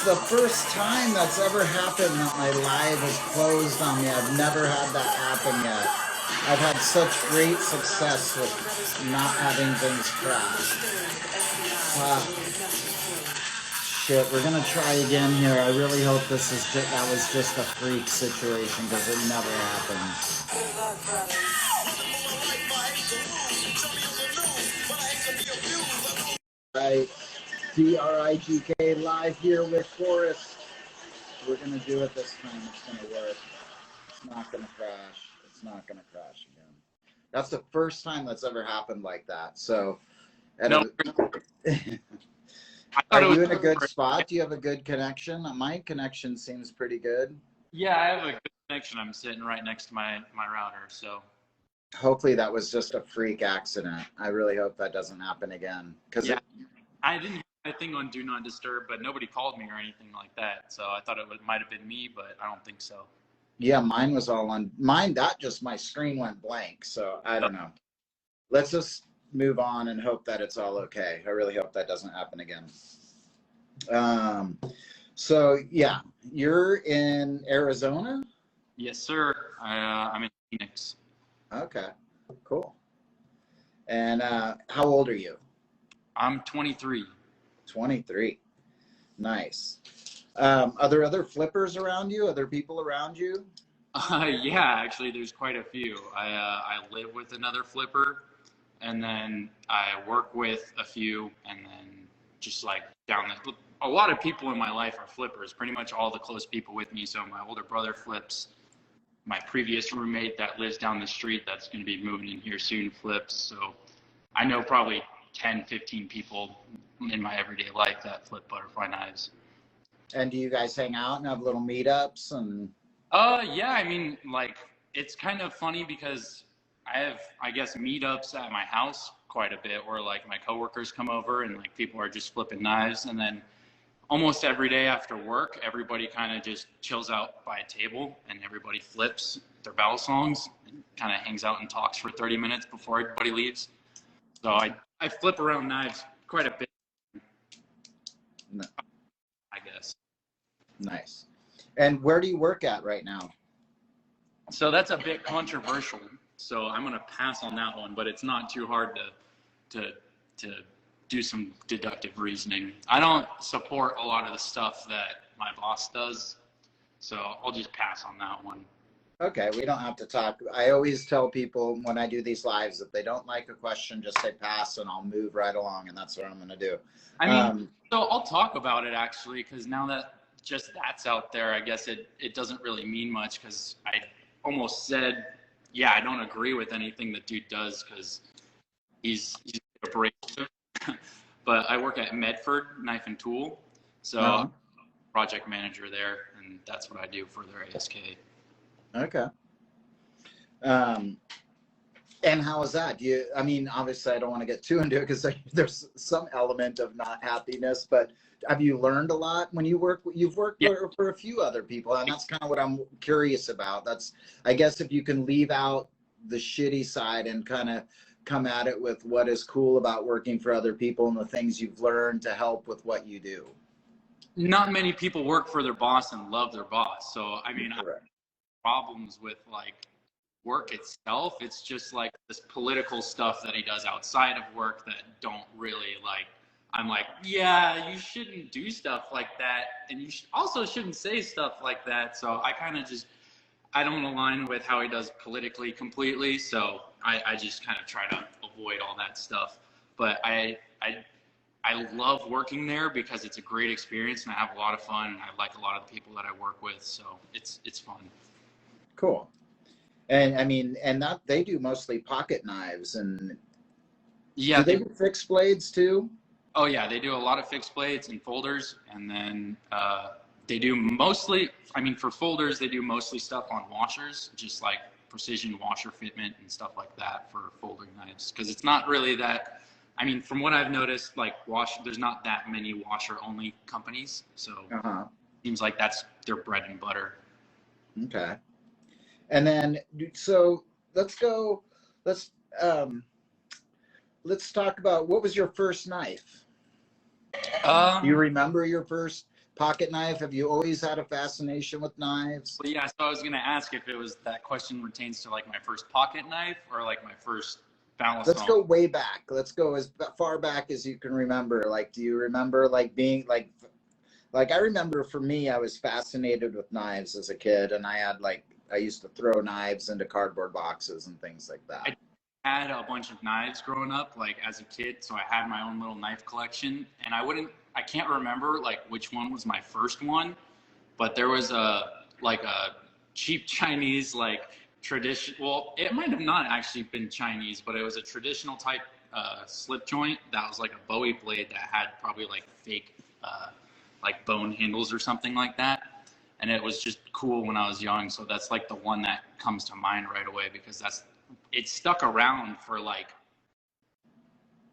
the first time that's ever happened that my live has closed on me. I've never had that happen yet. I've had such great success with not having things crash. Shit, we're gonna try again here. I really hope that was just a freak situation because it never happens. Right, DRIGK live here with Forrest. We're gonna do it this time. It's gonna work. It's not gonna crash. It's not gonna crash again. That's the first time that's ever happened like that. So, no. Are you in a good spot? Do you have a good connection? My connection seems pretty good. Yeah, I have a good connection. I'm sitting right next to my router, so. Hopefully that was just a freak accident. I really hope that doesn't happen again. Yeah, I didn't have anything on Do Not Disturb, but nobody called me or anything like that. So I thought it might have been me, but I don't think so. Yeah, mine was all on. Mine, my screen went blank. So I don't know. Let's just move on and hope that it's all okay. I really hope that doesn't happen again. So yeah, you're in Arizona? Yes, sir. I'm in Phoenix. Okay, cool. And how old are you? I'm 23. 23. Nice. Are there other flippers around you? Other people around you? Yeah, actually, there's quite a few. I live with another flipper, and then I work with a few, and then just like a lot of people in my life are flippers. Pretty much all the close people with me. So my older brother flips. My previous roommate that lives down the street that's going to be moving in here soon flips. So I know probably 10, 15 people in my everyday life that flip butterfly knives. And do you guys hang out and have little meetups and? Yeah, I mean, like, it's kind of funny because I have, I guess, meetups at my house quite a bit where like my coworkers come over and like people are just flipping knives, and then almost every day after work, everybody kind of just chills out by a table and everybody flips their Balisongs and kind of hangs out and talks for 30 minutes before everybody leaves. So I flip around knives quite a bit, I guess. Nice. And where do you work at right now? So that's a bit controversial. So I'm going to pass on that one, but it's not too hard to do some deductive reasoning. I don't support a lot of the stuff that my boss does, so I'll just pass on that one. Okay, we don't have to talk. I always tell people when I do these lives, if they don't like a question, just say pass and I'll move right along, and that's what I'm going to do. I mean, so I'll talk about it actually, because now that just that's out there, I guess it doesn't really mean much, because I almost said, yeah, I don't agree with anything the dude does because he's abrasive. But I work at Medford Knife and Tool, so I'm a project manager there, and that's what I do for their ASK. Okay. And how is that? I mean, obviously I don't want to get too into it because there's some element of not happiness, but have you learned a lot when you've worked for a few other people? And that's kind of what I'm curious about. I guess if you can leave out the shitty side and kind of come at it with what is cool about working for other people and the things you've learned to help with what you do. Not many people work for their boss and love their boss. So, I mean, I have problems with like work itself. It's just like this political stuff that he does outside of work that don't really like. I'm like, yeah, you shouldn't do stuff like that. And you also shouldn't say stuff like that. So I kind of I don't align with how he does politically completely. So I just kind of try to avoid all that stuff. But I love working there because it's a great experience and I have a lot of fun. And I like a lot of the people that I work with. So it's fun. Cool. And I mean, and that they do mostly pocket knives, and yeah, do they do fixed blades too? Oh yeah, they do a lot of fixed blades and folders, and then they do mostly, I mean, for folders, they do mostly stuff on washers, just like precision washer fitment and stuff like that for folding knives. Because it's not really that, I mean, from what I've noticed, like there's not that many washer-only companies, so it seems like that's their bread and butter. Okay. And then, so let's talk about, what was your first knife? Do you remember your first pocket knife? Have you always had a fascination with knives? Well, yeah, so I was going to ask if it was that question pertains to like my first pocket knife or like my first balisong. Let's go way back. Let's go as far back as you can remember. Like, do you remember like being like I remember for me, I was fascinated with knives as a kid, and I used to throw knives into cardboard boxes and things like that. I had a bunch of knives growing up, like as a kid, so I had my own little knife collection, and I can't remember like which one was my first one, but there was a cheap Chinese like tradition. Well, it might have not actually been Chinese, but it was a traditional type slip joint that was like a Bowie blade that had probably like fake like bone handles or something like that. And it was just cool when I was young. So that's like the one that comes to mind right away, because it stuck around for like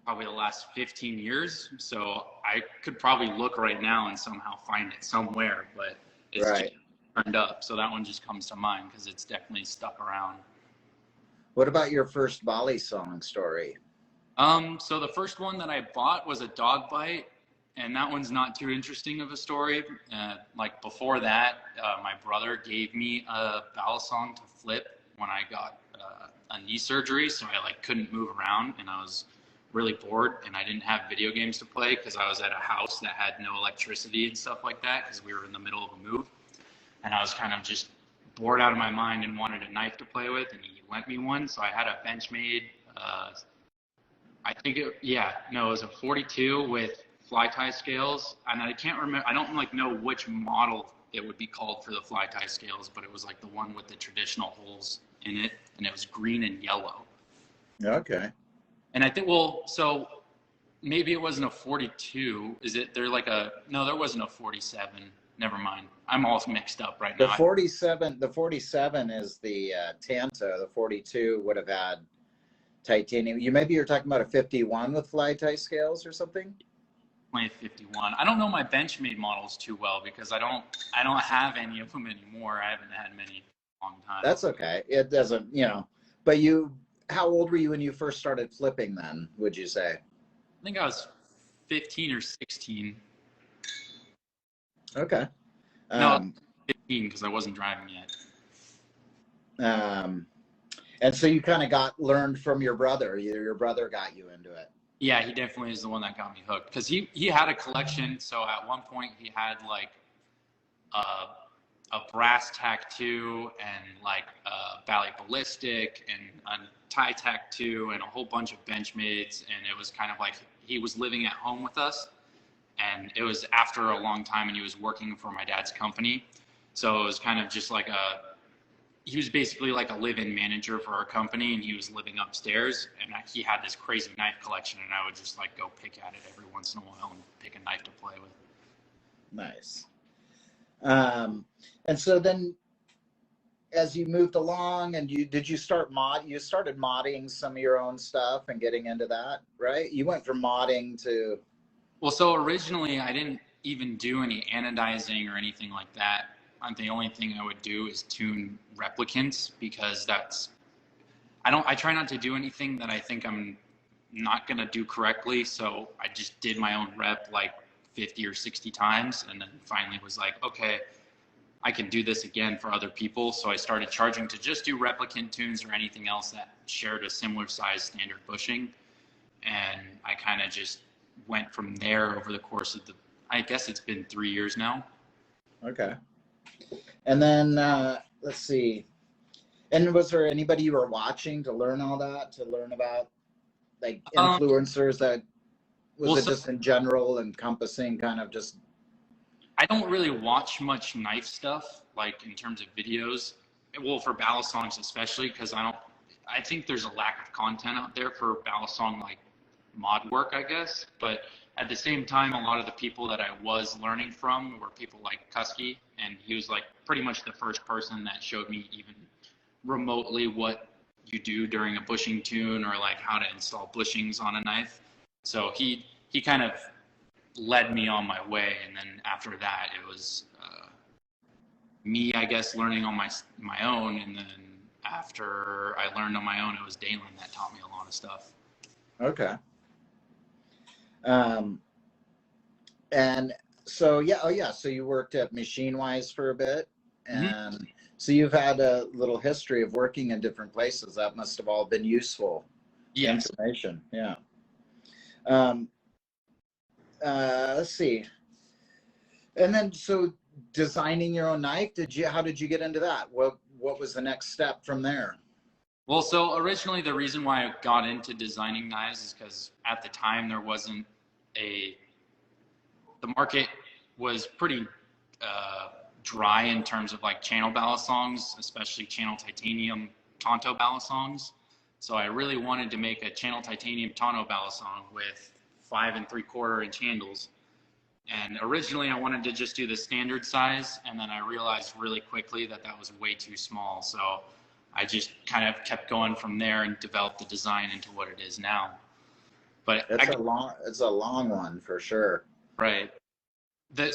probably the last 15 years. So I could probably look right now and somehow find it somewhere, but it's just turned up. So that one just comes to mind because it's definitely stuck around. What about your first Balisong story? So the first one that I bought was a dog bite. And that one's not too interesting of a story. Like before that, my brother gave me a balisong to flip when I got a knee surgery. So I like couldn't move around, and I was really bored, and I didn't have video games to play because I was at a house that had no electricity and stuff like that because we were in the middle of a move. And I was kind of just bored out of my mind and wanted a knife to play with, and he lent me one. So I had a Benchmade, it was a 42 with fly tie scales, and I can't remember, I don't like know which model it would be called for the fly tie scales, but it was like the one with the traditional holes in it, and it was green and yellow. Okay. And I think, so maybe it wasn't a 42. There wasn't a 47. Never mind. I'm all mixed up right now. The 47 is the Tanto. The 42 would have had titanium. You're talking about a 51 with fly tie scales or something? 51. I don't know my Benchmade models too well because I don't have any of them anymore. I haven't had many in a long time. That's okay. It doesn't, but how old were you when you first started flipping then, would you say? I think I was 15 or 16. Okay. No, 15 because I wasn't driving yet. And so you kind of learned from your brother. Your brother got you into it. Yeah, he definitely is the one that got me hooked because he had a collection. So at one point he had like a brass tack 2 and like a Bali ballistic and a tie tack 2 and a whole bunch of Benchmades. And it was kind of like he was living at home with us, and it was after a long time, and he was working for my dad's company. So it was kind of just like he was basically like a live-in manager for our company, and he was living upstairs, and he had this crazy knife collection, and I would just like go pick at it every once in a while and pick a knife to play with. Nice. And so then as you moved along and you started modding some of your own stuff and getting into that, right? You went from modding to... Well, so originally I didn't even do any anodizing or anything like that. The only thing I would do is tune replicants because I try not to do anything that I think I'm not going to do correctly. So I just did my own rep like 50 or 60 times, and then finally was like, okay, I can do this again for other people. So I started charging to just do replicant tunes or anything else that shared a similar size standard bushing. And I kind of just went from there over the course of I guess it's been 3 years now. Okay. And then, let's see. And was there anybody you were watching to learn all that, to learn about like influencers just in general encompassing kind of just... I don't really watch much knife stuff, like in terms of videos. Well, for Balisongs especially, because I think there's a lack of content out there for Balisong like mod work, I guess. But at the same time, a lot of the people that I was learning from were people like Kusky, and he was like pretty much the first person that showed me even remotely what you do during a bushing tune or like how to install bushings on a knife. So he kind of led me on my way, and then after that it was me, I guess, learning on my own, and then after I learned on my own, it was Dalen that taught me a lot of stuff. Okay. And So yeah, oh yeah. So you worked at Machine Wise for a bit, Mm-hmm. and so you've had a little history of working in different places. That must have all been useful Yes. information. Yeah. Um, let's see. And then so designing your own knife. How did you get into that? What was the next step from there? Well, so originally the reason why I got into designing knives is because at the time there wasn't a the market was pretty dry in terms of like channel balisongs, especially channel titanium tonto balisongs. So I really wanted to make a channel titanium tonto balisong with 5 3/4 inch handles. And originally I wanted to just do the standard size, and then I realized really quickly that that was way too small. So I just kind of kept going from there and developed the design into what it is now. But It's a long one for sure. right.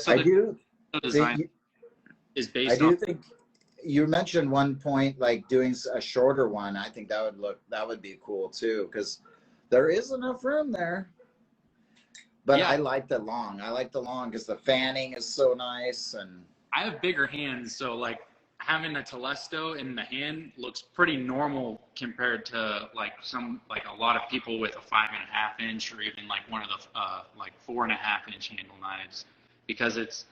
I do Design think, is I based on do think you mentioned one point, like doing a shorter one. I think that would be cool too, because there is enough room there. But yeah. I like the long. I like the long because the fanning is so nice. And I have bigger hands, so like having a Telesto in the hand looks pretty normal compared to like a lot of people with a 5.5 inch or even like one of the like 4.5 inch handle knives, because it's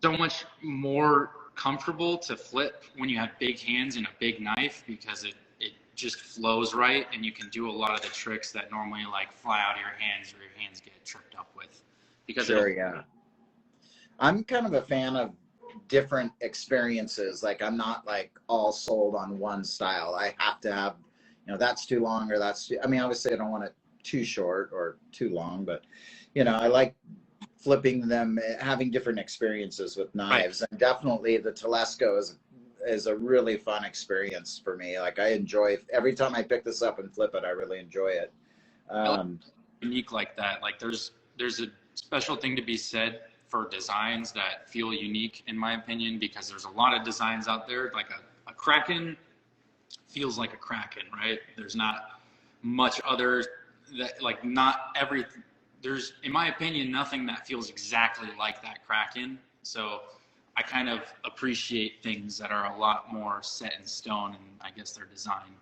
so much more comfortable to flip when you have big hands and a big knife, because it just flows right and you can do a lot of the tricks that normally like fly out of your hands or your hands get tripped up with. Because sure, yeah. I'm kind of a fan of different experiences. Like I'm not like all sold on one style. I have to have, that's too long or that's too, I mean, obviously I don't want it too short or too long, but I like flipping them, having different experiences with knives. Right. And definitely the Telesto is a really fun experience for me. Like I enjoy every time I pick this up and flip it, I really enjoy it. Unique like that. Like there's a special thing to be said for designs that feel unique, in my opinion, because there's a lot of designs out there. Like a Kraken feels like a Kraken, right? There's not much other that, like, not every, there's, in my opinion, nothing that feels exactly like that Kraken. So I kind of appreciate things that are a lot more set in stone, and I guess their design.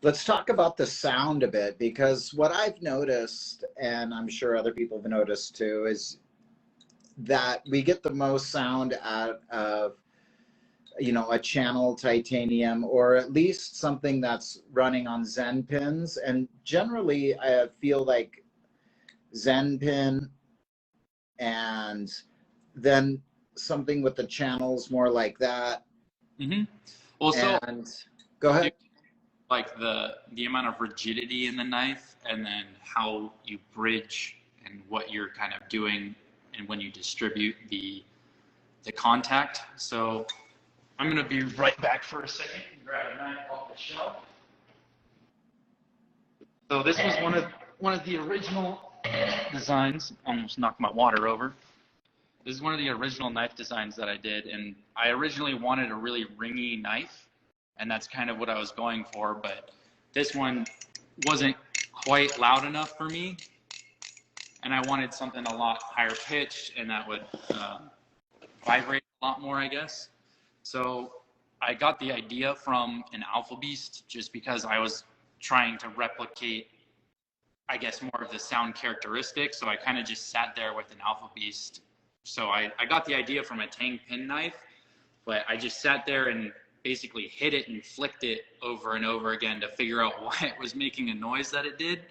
Let's talk about the sound a bit, because what I've noticed, and I'm sure other people have noticed too, is that we get the most sound out of, a channel titanium, or at least something that's running on Zen pins. And generally I feel like Zen pin, and then something with the channels more like that. Mm-hmm. Well, so go ahead. Like the amount of rigidity in the knife, and then how you bridge and what you're kind of doing, and when you distribute the contact. So I'm gonna be right back for a second and grab a knife off the shelf. So this was one of the original designs. Almost knocked my water over. This is one of the original knife designs that I did, and I originally wanted a really ringy knife, and that's kind of what I was going for, but this one wasn't quite loud enough for me, and I wanted something a lot higher pitched and that would vibrate a lot more, I guess. So I got the idea from an Alpha Beast, just because I was trying to replicate, I guess, more of the sound characteristics. So I kind of just sat there with an Alpha Beast. So I got the idea from a Tang pin knife, but I just sat there and basically hit it and flicked it over and over again to figure out why it was making a noise that it did,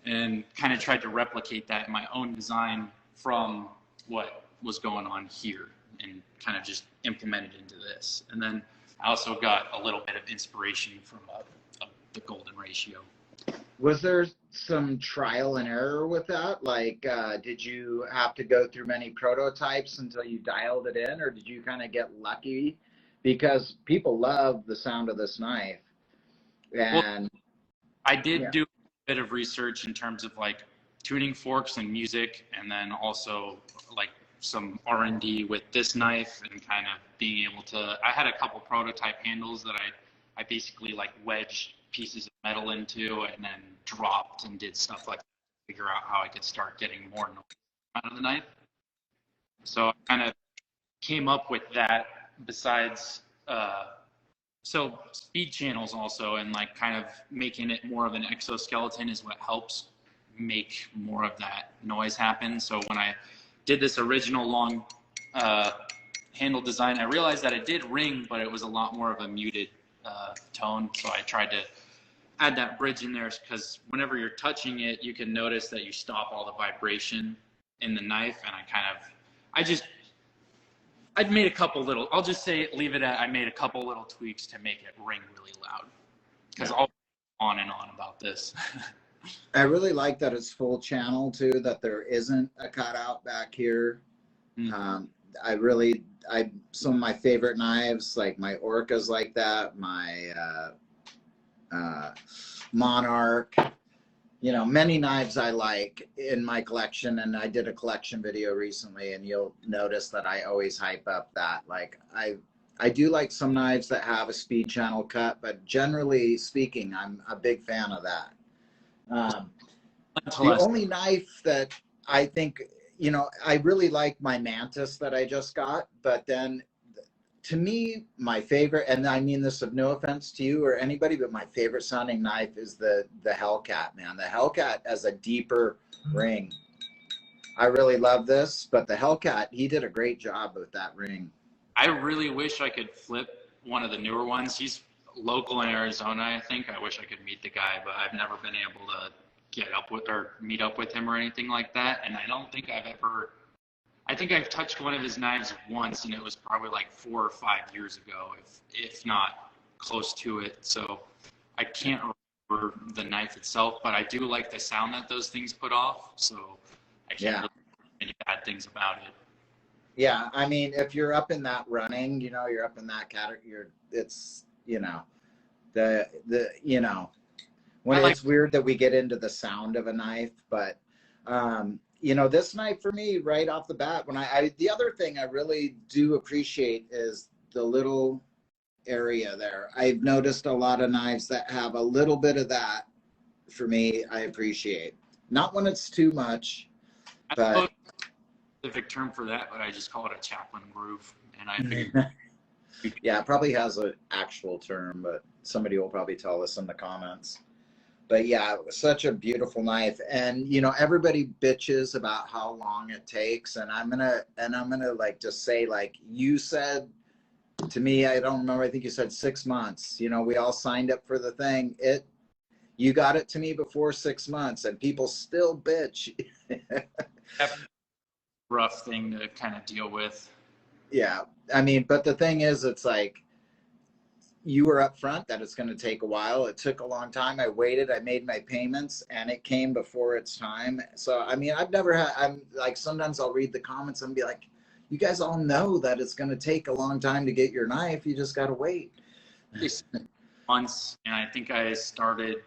and kind of tried to replicate that in my own design from what was going on here, and kind of just implement it into this. And then I also got a little bit of inspiration from the golden ratio. Was there some trial and error with that? Like, did you have to go through many prototypes until you dialed it in, or did you kind of get lucky? Because people love the sound of this knife. And well, I did do a bit of research in terms of like tuning forks and music, and then also like some R&D with this knife, and kind of being able to, I had a couple prototype handles that I basically like wedged pieces of metal into and then dropped and did stuff like that. figure out how I could start getting more noise out of the knife. So I kind of came up with that besides, so speed channels also, and like kind of making it more of an exoskeleton is what helps make more of that noise happen. So when I did this original long handle design, I realized that it did ring, but it was a lot more of a muted tone. So I tried to add that bridge in there because whenever you're touching it, you can notice that you stop all the vibration in the knife. And I'd made a couple little, I'll just say, leave it at, I made a couple little tweaks to make it ring really loud, because I'll go on and on about this. I really like that it's full channel too, that there isn't a cutout back here. Mm-hmm. Some of my favorite knives, like my Orca's like that, my Monarch, you know, many knives I like in my collection, and I did a collection video recently, and you'll notice that I always hype up that. Like I do like some knives that have a speed channel cut, but generally speaking, I'm a big fan of that. The only knife that I think, you know, I really like my Mantis that I just got, but then to me, my favorite, and I mean this of no offense to you or anybody, but my favorite sounding knife is the Hellcat, man. The Hellcat has a deeper ring. I really love this, but the Hellcat, he did a great job with that ring. I really wish I could flip one of the newer ones. He's local in Arizona, I think. I wish I could meet the guy, but I've never been able to get up with or meet up with him or anything like that. And I don't think I think I've touched one of his knives once, and it was probably like 4 or 5 years ago, if not close to it. So I can't remember the knife itself, but I do like the sound that those things put off. So I can't really say any bad things about it. Yeah, I mean, if you're up in that running, you know, you're up in that category. It's, you know, you know, when it's weird that we get into the sound of a knife, but you know, this knife for me, right off the bat, when the other thing I really do appreciate is the little area there. I've noticed a lot of knives that have a little bit of that. For me, I appreciate. Not when it's too much, but specific term for that, but I just call it a Chaplin groove, and I figured. Yeah, it probably has an actual term, but somebody will probably tell us in the comments. But yeah, it was such a beautiful knife, and you know, everybody bitches about how long it takes, and I'm gonna like just say, like you said to me, I don't remember, I think you said 6 months. You know, we all signed up for the thing. You got it to me before 6 months, and people still bitch. Rough thing to kind of deal with. Yeah, I mean, but the thing is, it's like, you were upfront that it's going to take a while. It took a long time. I waited, I made my payments, and it came before its time. So, I mean, I'm like, sometimes I'll read the comments and be like, you guys all know that it's going to take a long time to get your knife. You just got to wait. Months, and I think I started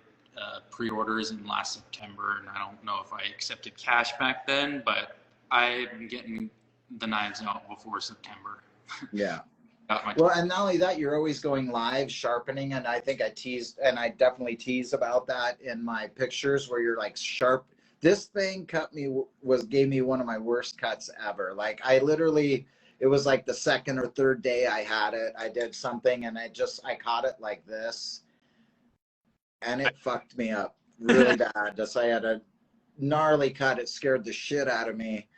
pre-orders in last September, and I don't know if I accepted cash back then, but I'm getting the knives out before September. Yeah. Well, and not only that, you're always going live sharpening, and I think I definitely tease about that in my pictures where you're like sharp. This thing gave me one of my worst cuts ever. Like I literally, it was like the second or third day I had it, I did something and I caught it like this, and it fucked me up really bad. I had a gnarly cut. It scared the shit out of me.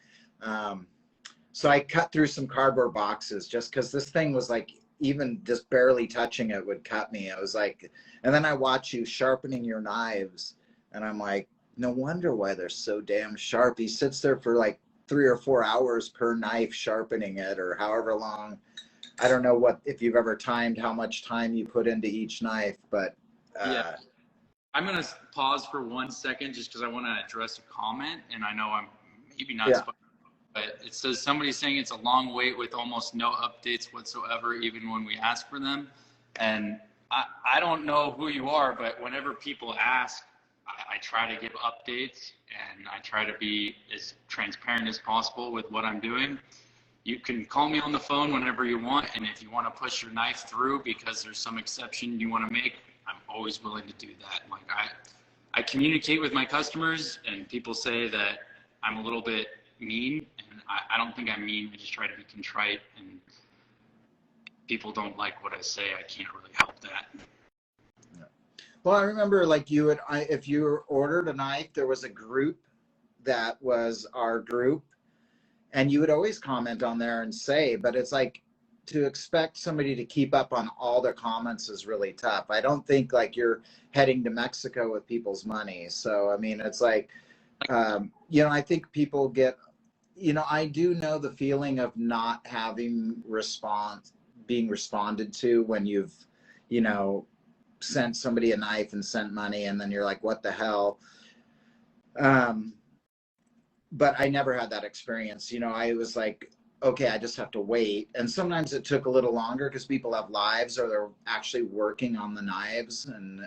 So I cut through some cardboard boxes just because this thing was like, even just barely touching it would cut me. I was like, and then I watch you sharpening your knives, and I'm like, no wonder why they're so damn sharp. He sits there for like 3 or 4 hours per knife sharpening it, or however long. I don't know if you've ever timed how much time you put into each knife, but yeah. I'm going to pause for 1 second just because I want to address a comment, and I know I'm maybe not supposed to. But it says somebody's saying it's a long wait with almost no updates whatsoever, even when we ask for them. And I don't know who you are, but whenever people ask, I try to give updates, and I try to be as transparent as possible with what I'm doing. You can call me on the phone whenever you want, and if you want to push your knife through because there's some exception you want to make, I'm always willing to do that. Like I communicate with my customers, and people say that I'm a little bit mean, and I don't think I'm mean. I just try to be contrite, and people don't like what I say. I can't really help that. Well, I remember like if you ordered a knife, there was a group that was our group, and you would always comment on there and say, but it's like, to expect somebody to keep up on all their comments is really tough. I don't think like you're heading to Mexico with people's money. So, I mean, it's like, you know, I think people get, you know, I do know the feeling of not having being responded to when you've, you know, sent somebody a knife and sent money, and then you're like, what the hell? But I never had that experience. You know, I was like, okay, I just have to wait. And sometimes it took a little longer because people have lives or they're actually working on the knives. And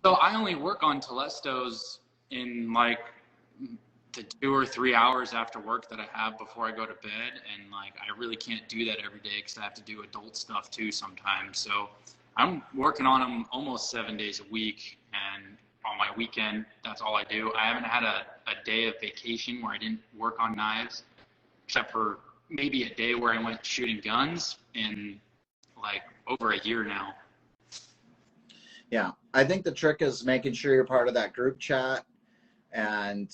so I only work on Telestos in like the 2 or 3 hours after work that I have before I go to bed. And like, I really can't do that every day because I have to do adult stuff too sometimes. So I'm working on them almost 7 days a week. And on my weekend, that's all I do. I haven't had a day of vacation where I didn't work on knives, except for maybe a day where I went shooting guns in like over a year now. Yeah, I think the trick is making sure you're part of that group chat, and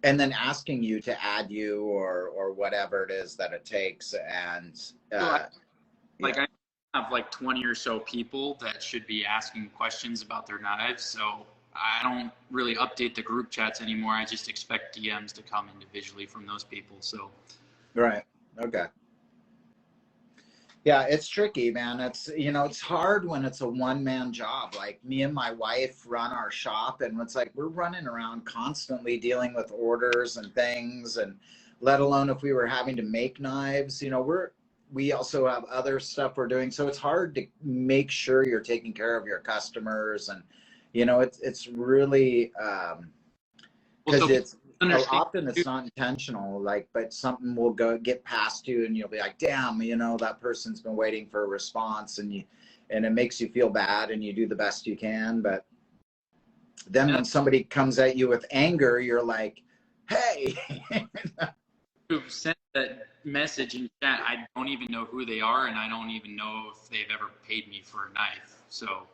then asking you to add you or whatever it is that it takes. And I have like 20 or so people that should be asking questions about their knives. So I don't really update the group chats anymore. I just expect DMs to come individually from those people. So, right. Okay. Yeah, it's tricky, man. It's, you know, it's hard when it's a one-man job. Like me and my wife run our shop, and it's like we're running around constantly dealing with orders and things, and let alone if we were having to make knives, you know, we also have other stuff we're doing. So it's hard to make sure you're taking care of your customers. And, you know, it's really, because often it's not intentional, like, but something will get past you and you'll be like, damn, you know, that person's been waiting for a response, and it makes you feel bad, and you do the best you can. But then when somebody comes at you with anger, you're like, hey. Who sent that message in chat, I don't even know who they are, and I don't even know if they've ever paid me for a knife. So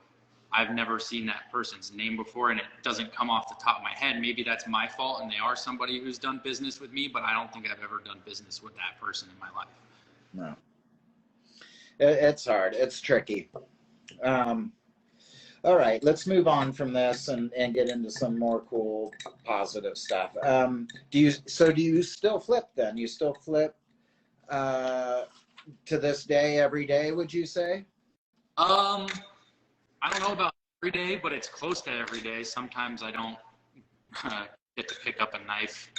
I've never seen that person's name before, and it doesn't come off the top of my head. Maybe that's my fault, and they are somebody who's done business with me, but I don't think I've ever done business with that person in my life. No. It's hard. It's tricky. All right, let's move on from this and get into some more cool, positive stuff. Do you still flip then? You still flip to this day, every day, would you say? I don't know about every day, but it's close to every day. Sometimes I don't get to pick up a knife.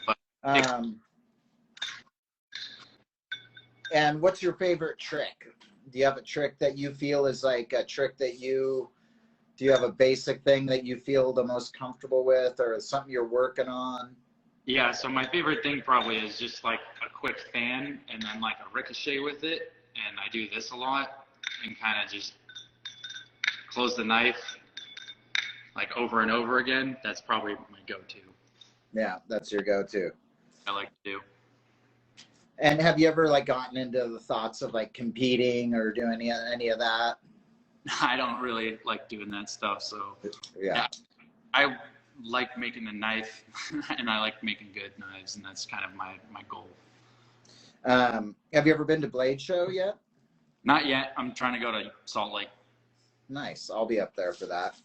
But and what's your favorite trick? Do you have a trick that you feel is like a trick that do you have a basic thing that you feel the most comfortable with, or something you're working on? Yeah, so my favorite thing probably is just like a quick fan and then like a ricochet with it. And I do this a lot and kind of just close the knife like over and over again. That's probably my go-to. Yeah, that's your go-to. I like to do. And have you ever like gotten into the thoughts of like competing or doing any of that? I don't really like doing that stuff. So yeah. I like making a knife and I like making good knives, and that's kind of my goal. Have you ever been to Blade Show yet? Not yet. I'm trying to go to Salt Lake. Nice. I'll be up there for that.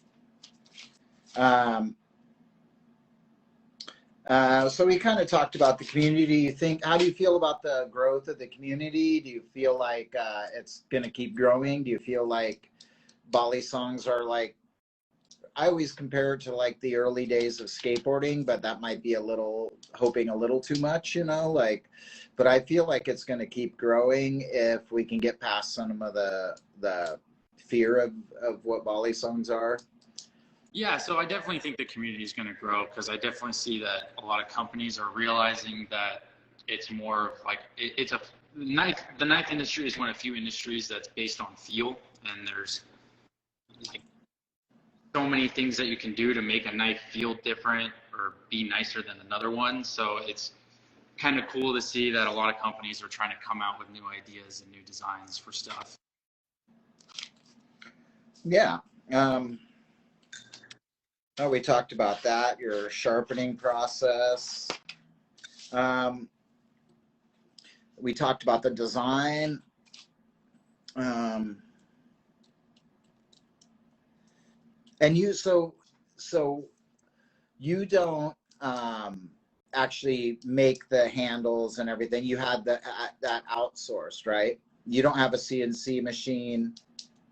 So we kind of talked about the community. How do you feel about the growth of the community? Do you feel like it's going to keep growing? Do you feel like Balisongs are like, I always compare it to like the early days of skateboarding, but that might be hoping a little too much, you know, like, but I feel like it's going to keep growing if we can get past some of the fear of what Balisongs are. Yeah, so I definitely think the community is going to grow, because I definitely see that a lot of companies are realizing that it's more of like, the knife industry is one of the few industries that's based on feel, and there's like so many things that you can do to make a knife feel different or be nicer than another one. So it's kind of cool to see that a lot of companies are trying to come out with new ideas and new designs for stuff. Yeah. Oh, we talked about that, your sharpening process. We talked about the design. And you, so you don't actually make the handles and everything. You had that outsourced, right? You don't have a CNC machine.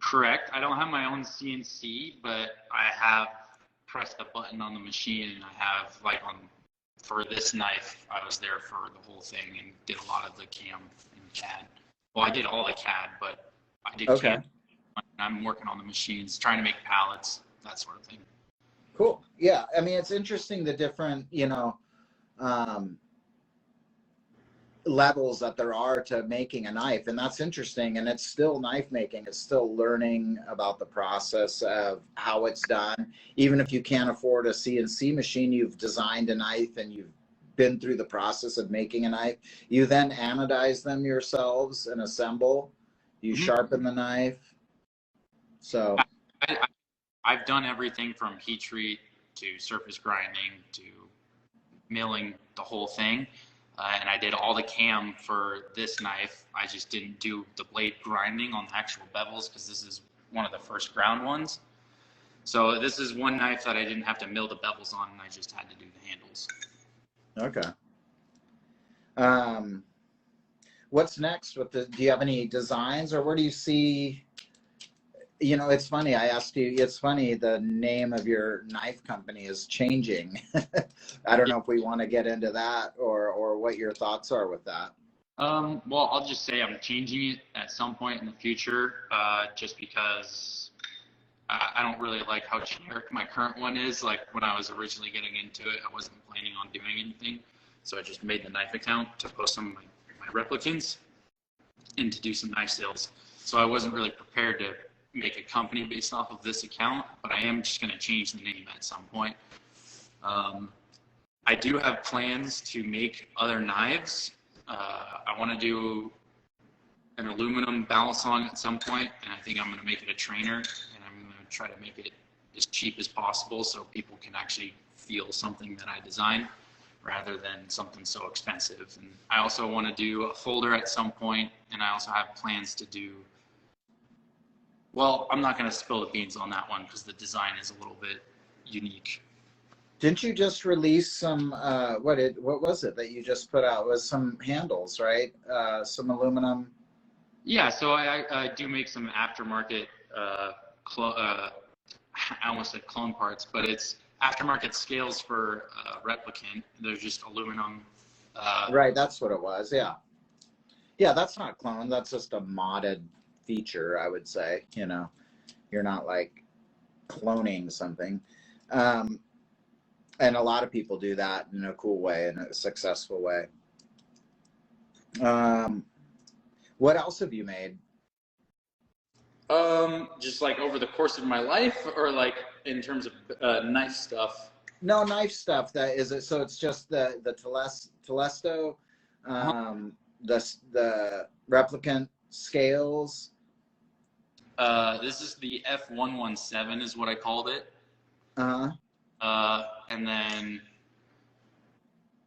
Correct. I don't have my own CNC, but I have pressed a button on the machine, and I have for this knife, I was there for the whole thing and did a lot of the cam and CAD. Well, I did all the CAD, but I did CAD. I'm working on the machines, trying to make pallets, that sort of thing. Cool. Yeah. I mean, it's interesting the different, levels that there are to making a knife, and that's interesting. And it's still knife making. It's still learning about the process of how it's done. Even if you can't afford a CNC machine, you've designed a knife and you've been through the process of making a knife. You then anodize them yourselves and assemble. You sharpen the knife. So I've done everything from heat treat to surface grinding to milling, the whole thing. And I did all the cam for this knife. I just didn't do the blade grinding on the actual bevels because this is one of the first ground ones. So this is one knife that I didn't have to mill the bevels on, and I just had to do the handles. Okay. What's next with do you have any designs, or where do you see, it's funny, I asked you, it's funny, the name of your knife company is changing. I don't know if we want to get into that or what your thoughts are with that. Well, I'll just say I'm changing it at some point in the future, just because I don't really like how generic my current one is. Like when I was originally getting into it, I wasn't planning on doing anything. So I just made the knife account to post some of my replicants and to do some knife sales. So I wasn't really prepared to make a company based off of this account, but I am just going to change the name at some point. I do have plans to make other knives. I want to do an aluminum balisong at some point, and I think I'm going to make it a trainer, and I'm going to try to make it as cheap as possible so people can actually feel something that I designed rather than something so expensive. And I also want to do a folder at some point, and I also have plans to do, well, I'm not going to spill the beans on that one because the design is a little bit unique. Didn't you just release some, what was it that you just put out? It was some handles, right? Some aluminum. Yeah, so I do make some aftermarket, I almost said clone parts, but it's aftermarket scales for replicant. They're just aluminum. Right, that's what it was, yeah. Yeah, that's not clone, that's just a modded feature, I would say. You're not like cloning something. And a lot of people do that in a cool way, in a successful way. What else have you made? Just like over the course of my life, or like in terms of knife stuff? No, knife stuff. That is it. So it's just the Telesto, the replicant scales. This is the F117 is what I called it. And then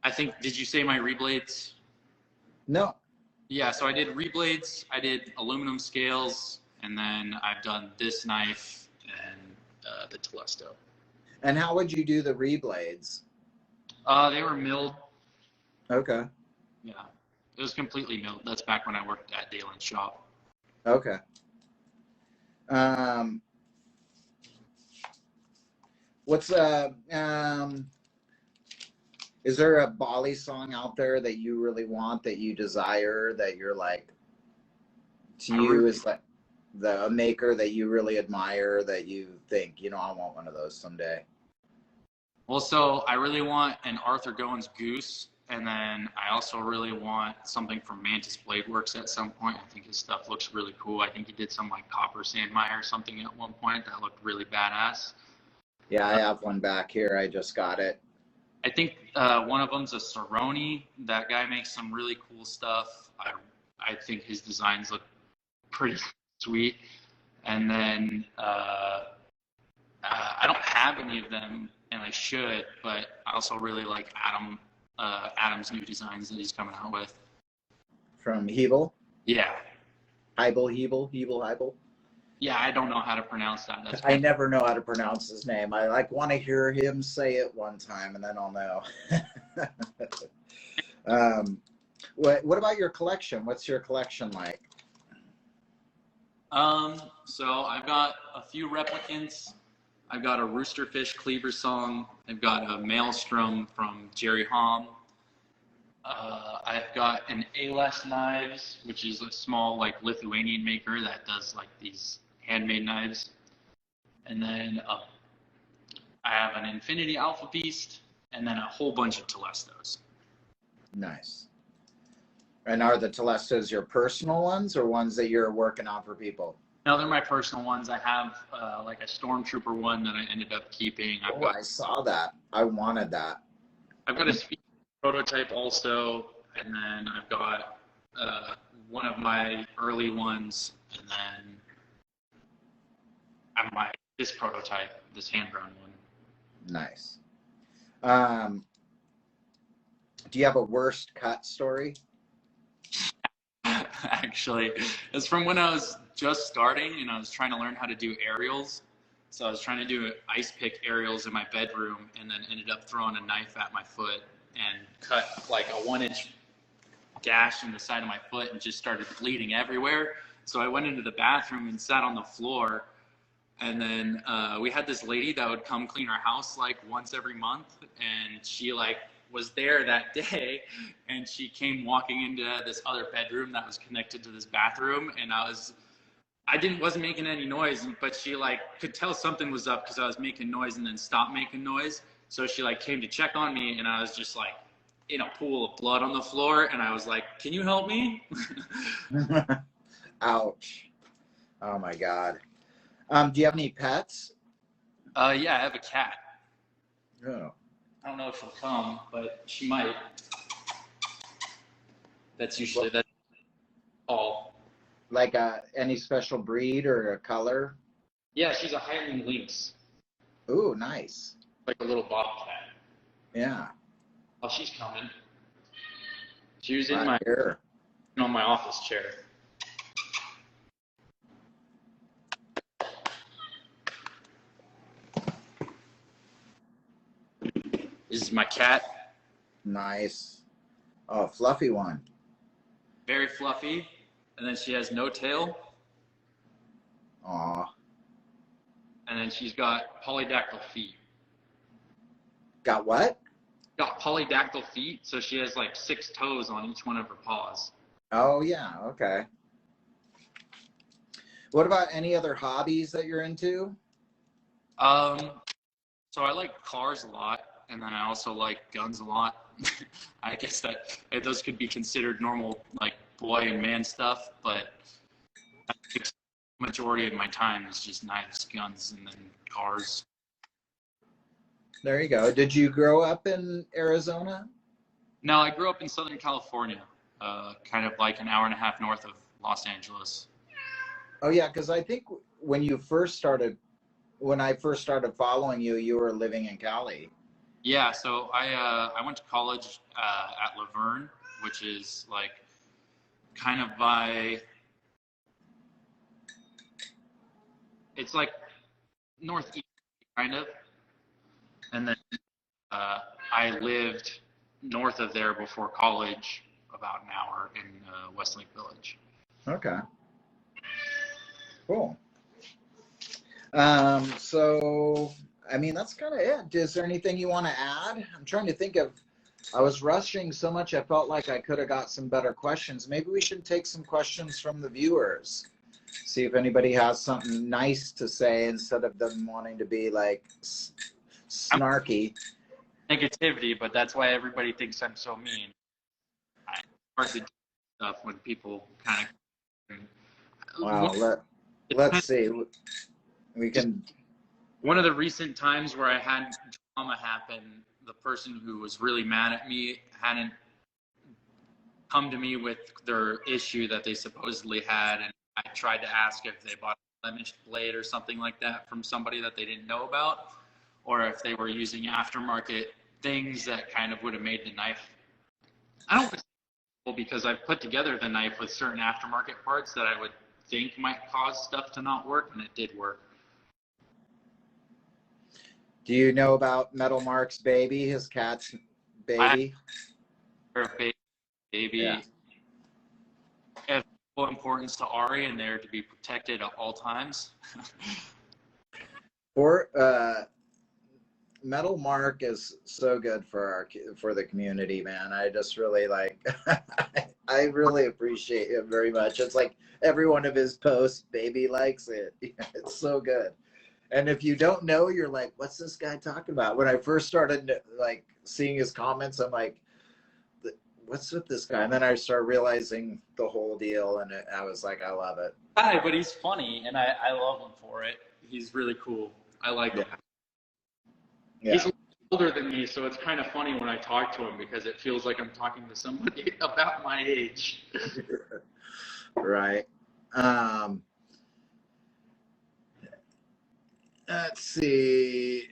I think, did you say my reblades? No. Yeah, so I did reblades, I did aluminum scales, and then I've done this knife and the Telesto. And how would you do the reblades? They were milled. Okay. Yeah, it was completely milled. That's back when I worked at Dalen's shop. Okay. Is there a Bali song out there that you really want, that you desire, that you're like, to you is like the maker that you really admire, that you think, I want one of those someday? Well, so I really want an Arthur Goins Goose, and then I also really want something from Mantis Blade Works at some point. I think his stuff looks really cool. I think he did some like copper sandmire or something at one point that looked really badass. Yeah, I have one back here. I just got it. I think one of them's a Cerrone. That guy makes some really cool stuff. I think his designs look pretty sweet. And then I don't have any of them, and I should, but I also really like Adam's new designs that he's coming out with. From Hebel? Yeah. Hebel. Yeah, I don't know how to pronounce that. I never know how to pronounce his name. I like want to hear him say it one time, and then I'll know. What about your collection? What's your collection like? So I've got a few replicants. I've got a roosterfish cleaver song. I've got a maelstrom from Jerry Hom. I've got an A-less knives, which is a small like Lithuanian maker that does like these handmade knives. And then I have an Infinity Alpha Beast, and then a whole bunch of Telestos. Nice. And are the Telestos your personal ones or ones that you're working on for people? No, they're my personal ones. I have like a Stormtrooper one that I ended up keeping. I saw that. I wanted that. I've got a speed prototype also, and then I've got one of my early ones, and then this prototype, this hand-drawn one. Nice. Do you have a worst cut story? Actually, it's from when I was just starting and I was trying to learn how to do aerials. So I was trying to do ice pick aerials in my bedroom, and then ended up throwing a knife at my foot and cut like a 1-inch gash in the side of my foot and just started bleeding everywhere. So I went into the bathroom and sat on the floor. And then we had this lady that would come clean our house like once every month, and she like was there that day, and she came walking into this other bedroom that was connected to this bathroom, and wasn't making any noise, but she like could tell something was up because I was making noise and then stopped making noise. So she like came to check on me, and I was just like in a pool of blood on the floor, and I was like, "Can you help me?" Ouch. Oh my God. Do you have any pets? Yeah, I have a cat. Oh. I don't know if she'll come, but she might. That's all. Like any special breed or a color? Yeah, she's a Highland Lynx. Ooh, nice. Like a little bobcat. Yeah. Oh, she's coming. She was on my office chair. This is my cat. Nice. Oh, fluffy one. Very fluffy. And then she has no tail. Aw. And then she's got polydactyl feet. Got what? Got polydactyl feet, so she has like 6 toes on each one of her paws. Oh, yeah. Okay. What about any other hobbies that you're into? So I like cars a lot, and then I also like guns a lot. I guess that those could be considered normal, like boy and man stuff, but I think the majority of my time is just knives, guns, and then cars. There you go. Did you grow up in Arizona? No, I grew up in Southern California, kind of like an hour and a half north of Los Angeles. Oh, yeah, because I think when I first started following you, you were living in Cali. Yeah, so I went to college at Laverne, which is like kind of it's like northeast, kind of. And then I lived north of there before college, about an hour in Westlake Village. Okay. Cool. So, I mean, that's kind of it. Is there anything you want to add? I'm trying to think of, I was rushing so much, I felt like I could have got some better questions. Maybe we should take some questions from the viewers. See if anybody has something nice to say instead of them wanting to be like snarky. Negativity, but that's why everybody thinks I'm so mean. I hard to do stuff when people kind of. Wow, let's see. We can. one of the recent times where I had drama happen, the person who was really mad at me hadn't come to me with their issue that they supposedly had, and I tried to ask if they bought a blemished blade or something like that from somebody that they didn't know about, or if they were using aftermarket things that kind of would have made the knife. I don't think so, because I've put together the knife with certain aftermarket parts that I would think might cause stuff to not work, and it did work. Do you know about Metal Mark's baby, his cat's baby? Baby. Yeah. Of full importance to Ari, and they're to be protected at all times. Metal Mark is so good for the community, man. I just really I really appreciate it very much. It's like every one of his posts, baby likes it. It's so good. And if you don't know, you're like, what's this guy talking about? When I first started like seeing his comments, I'm like, what's with this guy? And then I started realizing the whole deal, and I was like, I love it. Hi, but he's funny, and I love him for it. He's really cool. I like him. Yeah. He's older than me, so it's kind of funny when I talk to him because it feels like I'm talking to somebody about my age. Right. Let's see.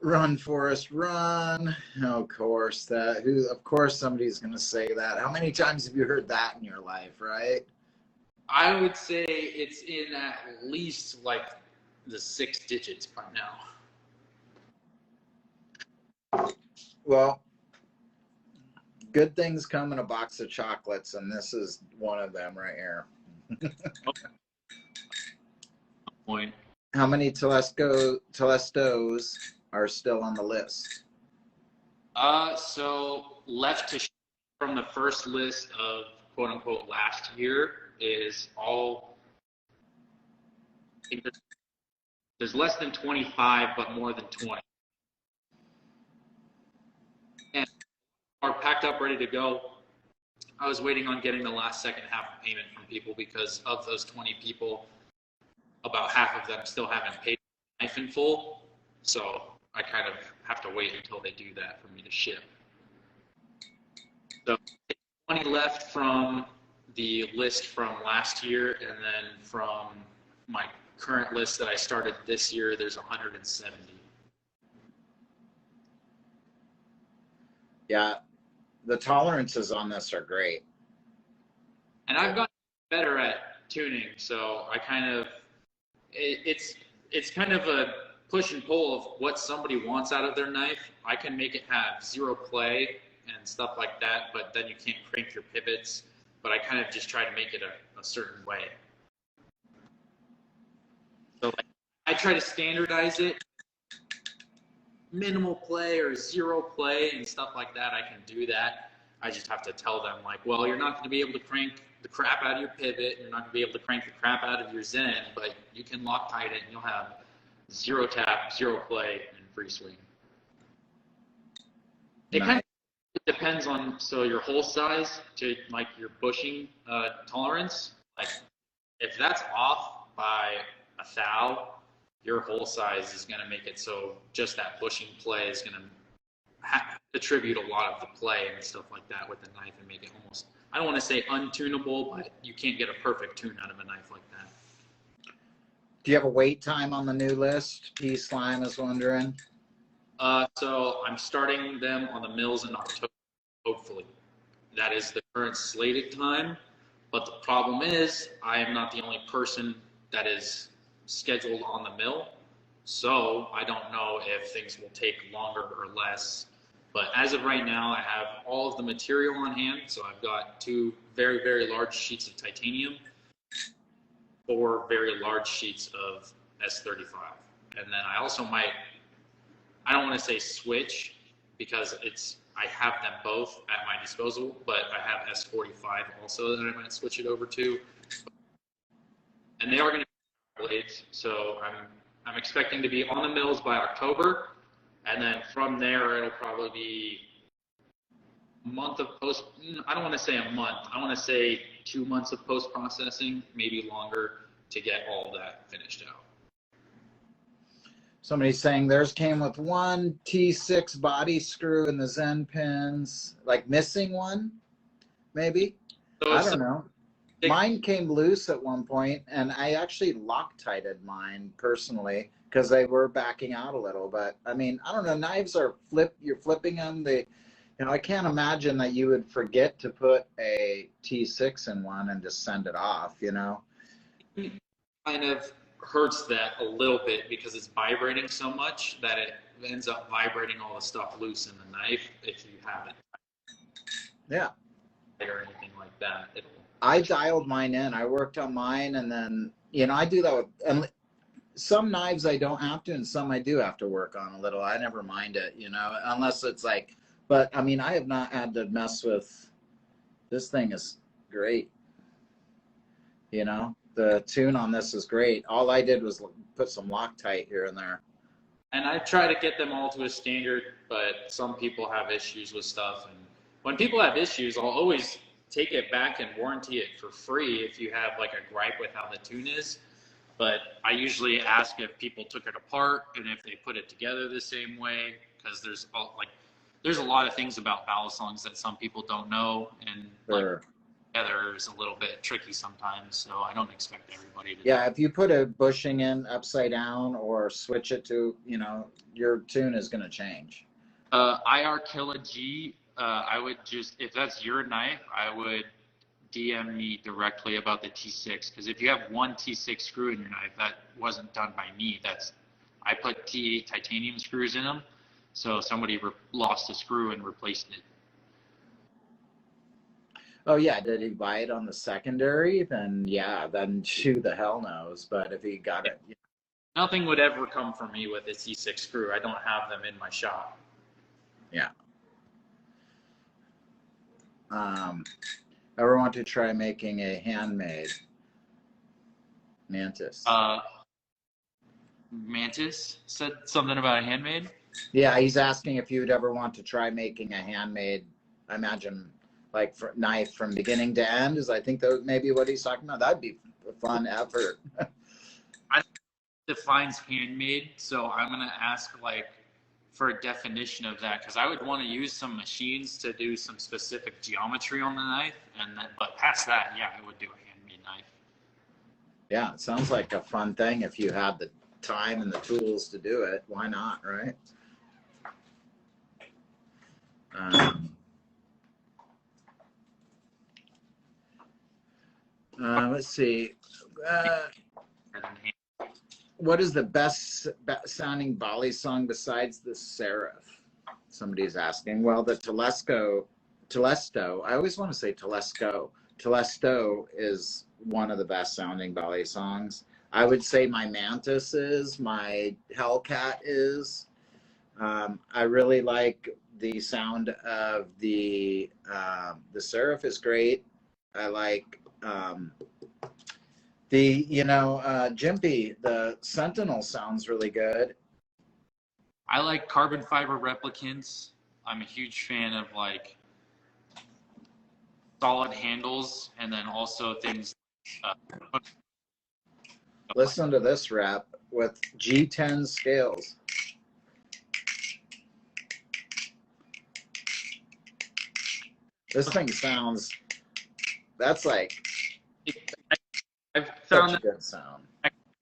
Run, Forrest, run. Of course, of course somebody's going to say that. How many times have you heard that in your life, right? I would say it's in at least like the 6 digits by now. Well, good things come in a box of chocolates, and this is one of them right here. Point. How many Telestos are still on the list? So left to from the first list of quote unquote last year is all. I think there's less than 25, but more than 20. And are packed up, ready to go. I was waiting on getting the last second half of payment from people because of those 20 people, about half of them still haven't paid the knife in full. So I kind of have to wait until they do that for me to ship. So 20 left from the list from last year, and then from my current list that I started this year, there's 170. Yeah, the tolerances on this are great. And I've gotten better at tuning, so I kind of, it's kind of a push and pull of what somebody wants out of their knife. I can make it have 0 play and stuff like that, but then you can't crank your pivots. But I kind of just try to make it a certain way. So like, I try to standardize it. Minimal play or 0 play and stuff like that, I can do that. I just have to tell them, like, well, you're not going to be able to crank the crap out of your pivot. You're not going to be able to crank the crap out of your Zen, but you can Loctite it and you'll have 0 tap, 0 play, and free swing. It kind of depends on, so your hole size to like your bushing tolerance. Like if that's off by a thou, your hole size is going to make it so just that bushing play is going to attribute a lot of the play and stuff like that with the knife and make it almost, I don't want to say untunable, but you can't get a perfect tune out of a knife like that. Do you have a wait time on the new list? P Slime is wondering. So I'm starting them on the mills in October, hopefully. That is the current slated time. But the problem is I am not the only person that is scheduled on the mill. So I don't know if things will take longer or less. But as of right now, I have all of the material on hand. So I've got 2 very, very large sheets of titanium, 4 very large sheets of S35. And then I also might, I don't want to say switch because I have them both at my disposal, but I have S45 also that I might switch it over to. And they are going to be blades, so I'm expecting to be on the mills by October, and then from there it'll probably be a month of post. I don't want to say a month. I want to say 2 months of post processing, maybe longer, to get all that finished out. Somebody's saying theirs came with one T6 body screw in the Zen pins, like missing one, maybe. So I don't know. Mine came loose at one point, and I actually Loctited mine personally because they were backing out a little. But I mean, I don't know. Knives are you're flipping them. I can't imagine that you would forget to put a T6 in one and just send it off. Kind of hurts that a little bit because it's vibrating so much that it ends up vibrating all the stuff loose in the knife if you have it. Yeah. Or anything like that. I dialed mine in. I worked on mine, and then I do that with some knives. I don't have to, and some I do have to work on a little. I never mind it, unless it's like. But I mean, I have not had to mess with. This thing is great. The tune on this is great. All I did was put some Loctite here and there. And I try to get them all to a standard, but some people have issues with stuff. And when people have issues, I'll always take it back and warranty it for free if you have like a gripe with how the tune is. But I usually ask if people took it apart and if they put it together the same way, because there's a lot of things about Balisongs that some people don't know, and Sure. Together is a little bit tricky sometimes. So I don't expect everybody to. Yeah, if you put a bushing in upside down or switch it to, your tune is going to change. IR Killa G. I would just, if that's your knife, I would DM me directly about the T6, because if you have one T6 screw in your knife, that wasn't done by me. I put T8 titanium screws in them, so somebody lost a screw and replaced it. Oh yeah, did he buy it on the secondary? Then who the hell knows? But if he got it, nothing would ever come from me with a T6 screw. I don't have them in my shop. Yeah. Ever want to try making a handmade mantis? Mantis said something about a handmade? Yeah, he's asking if you would ever want to try making a handmade, I imagine, like knife from beginning to end. I think that maybe what he's talking about. That'd be a fun effort. I defines handmade, so I'm going to ask for a definition of that, because I would want to use some machines to do some specific geometry on the knife, but past that, yeah, I would do a handmade knife. Yeah, it sounds like a fun thing if you had the time and the tools to do it. Why not, right? Let's see. What is the best sounding Balisong besides the Seraph? Somebody's asking. Well, the Telesto, I always want to say Telesto. Telesto is one of the best sounding Balisongs. I would say my Mantis is, my Hellcat is. I really like the sound of the Seraph is great. I like Jimpy, the Sentinel sounds really good. I like carbon fiber replicants. I'm a huge fan of solid handles, and then also things. Listen to this rep with G10 scales. This thing sounds. That's I've found such a good sound.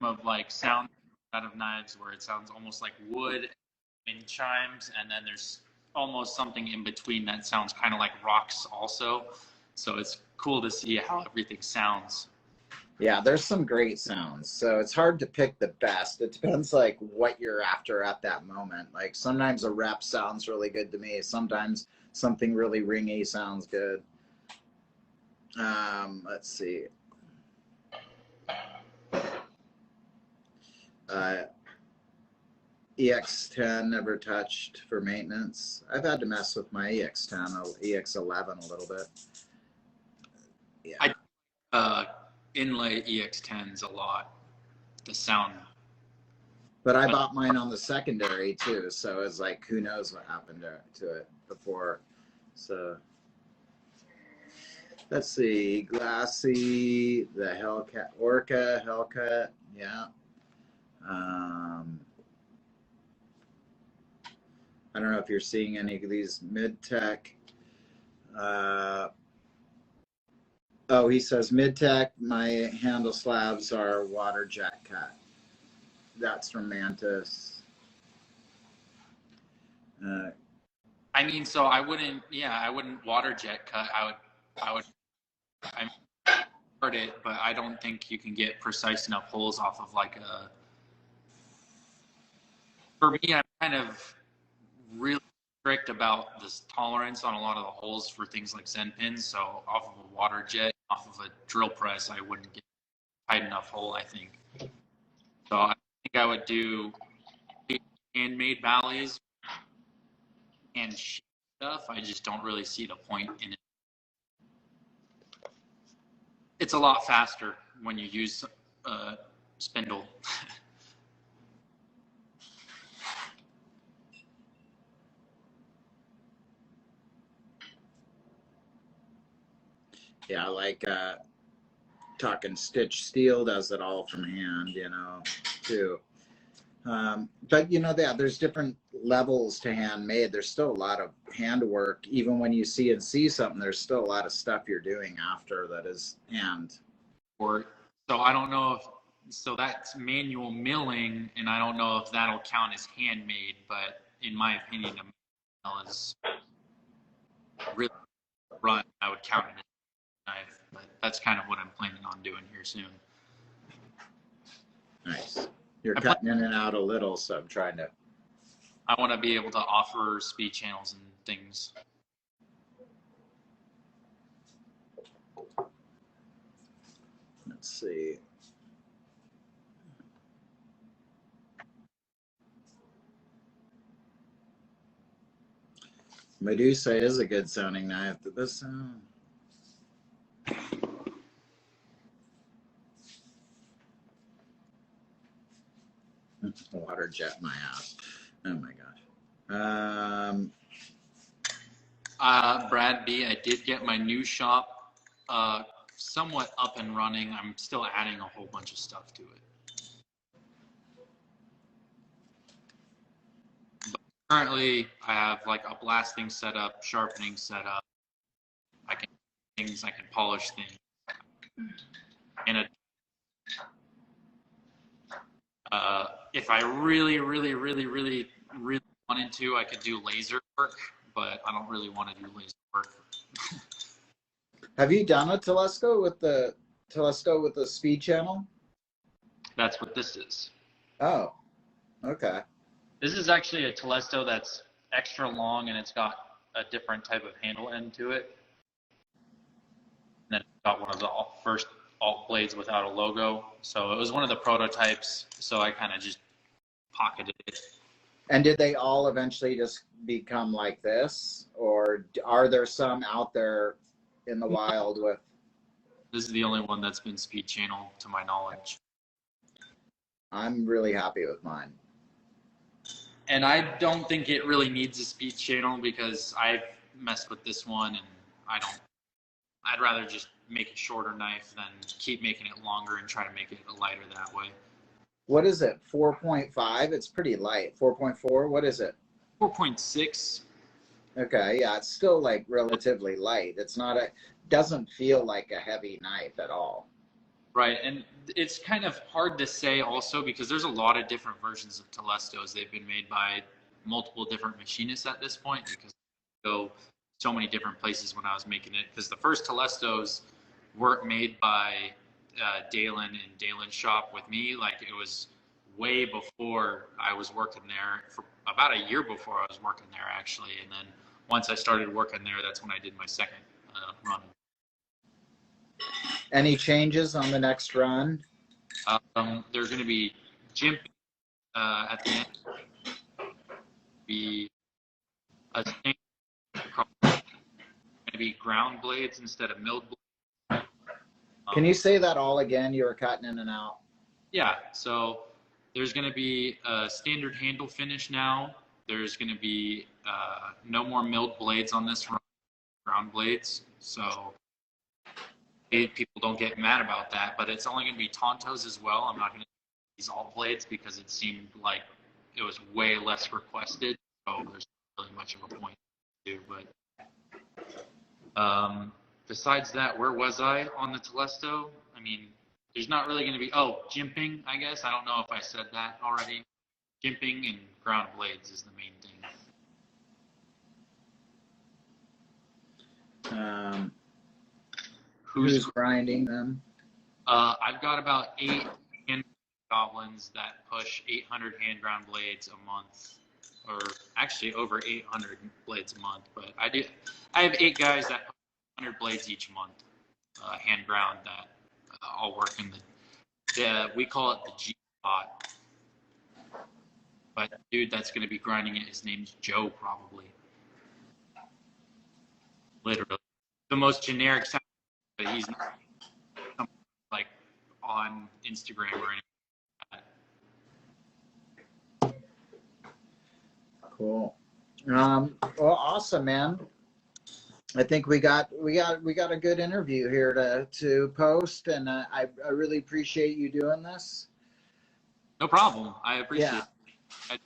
Of sound out of knives where it sounds almost like wood in chimes, and then there's almost something in between that sounds kind of like rocks also. So it's cool to see how everything sounds. Yeah, there's some great sounds. So it's hard to pick the best. It depends what you're after at that moment. Sometimes a rep sounds really good to me. Sometimes something really ringy sounds good. Let's see. EX10 never touched for maintenance. I've had to mess with my EX10, EX11 a little bit. Yeah. I inlay EX10s a lot. The sound. But I bought mine on the secondary too, so it's who knows what happened to it before. So let's see, Glassy, the Hellcat, Orca, Hellcat, yeah. I don't know if you're seeing any of these mid-tech. Oh, he says mid-tech, my handle slabs are water jet cut. That's from Mantis. I mean, so I wouldn't water jet cut. I heard it, but I don't think you can get precise enough holes off of like a. For me, I'm kind of really strict about this tolerance on a lot of the holes for things like Zen pins. So off of a water jet, off of a drill press, I wouldn't get a tight enough hole, I think. So I think I would do handmade valleys and stuff. I just don't really see the point in it. It's a lot faster when you use spindle. Yeah, like talking Stitch Steel does it all from hand, you know, too. But you know, there's different levels to handmade. There's still a lot of handwork. Even when you see something, there's still a lot of stuff you're doing after that is hand. Or so I don't know so that's manual milling, and I don't know if that'll count as handmade. But in my opinion, a mill is really run. I would count it as a knife. But that's kind of what I'm planning on doing here soon. Nice. You're cutting in and out a little, so I'm trying to. I want to be able to offer speed channels and things. Let's see. Medusa is a good sounding knife. This water jet my ass. Oh my gosh. Brad B, I did get my new shop somewhat up and running. I'm still adding a whole bunch of stuff to it. But currently, I have like a blasting setup, sharpening setup. I can polish things. And if I really wanted to, I could do laser work, but I don't really want to do laser work. Have you done a Telesto with the speed channel? That's what this is. Oh, okay. This is actually a Telesto that's extra long, and it's got a different type of handle end to it. And then it's got one of the first alt blades without a logo. So it was one of the prototypes, so I kind of just pocketed it. And did they all eventually just become like this? Or are there some out there in the wild with? This is the only one that's been speed channel to my knowledge. I'm really happy with mine. And I don't think it really needs a speed channel because I've messed with this one and I'd rather just make a shorter knife than keep making it longer and try to make it lighter that way. What is it? 4.5? It's pretty light. 4.4? What is it? 4.6. Okay, yeah, it's still like relatively light. It's not doesn't feel like a heavy knife at all. Right, and it's kind of hard to say also because there's a lot of different versions of Telestos. They've been made by multiple different machinists at this point because they go so many different places when I was making it. Because the first Telestos weren't made by Dalen and Dalen's shop with me. Like it was way before I was working there, for about a year before I was working there actually. And then once I started working there, that's when I did my second run. Any changes on the next run? There's going to be jimping at the end. Be a thing. Going to be ground blades instead of milled blades. Can you say that all again? You were cutting in and out. Yeah. So there's going to be a standard handle finish now. There's going to be no more milled blades on this run, ground blades. So people don't get mad about that, but it's only going to be Tontos as well. I'm not going to use alt blades because it seemed like it was way less requested. So there's really much of a point to do. But besides that, where was I on the Telesto? I mean, there's not really going to be, jimping, I guess. I don't know if I said that already. Jimping and ground blades is the main thing. Who's grinding them? I've got about 8 hand goblins that push 800 hand ground blades a month, or actually over 800 blades a month. But I have 8 guys that push 100 blades each month, hand ground, that all work in we call it the G spot. But the dude that's going to be grinding it, his name's Joe, probably. Literally. The most generic sound, but he's not like on Instagram or anything like that. Cool. Well, awesome, man. I think we got a good interview here to post, and I really appreciate you doing this. No problem. I appreciate it.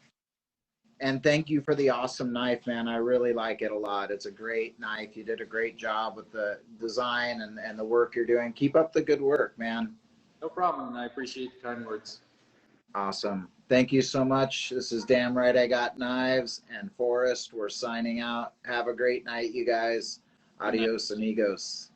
And thank you for the awesome knife, man. I really like it a lot. It's a great knife. You did a great job with the design and the work you're doing. Keep up the good work, man. No problem. I appreciate the kind words. Awesome. Thank you so much. This is Damn Right I Got Knives and Forrest. We're signing out. Have a great night, you guys. Adios, amigos.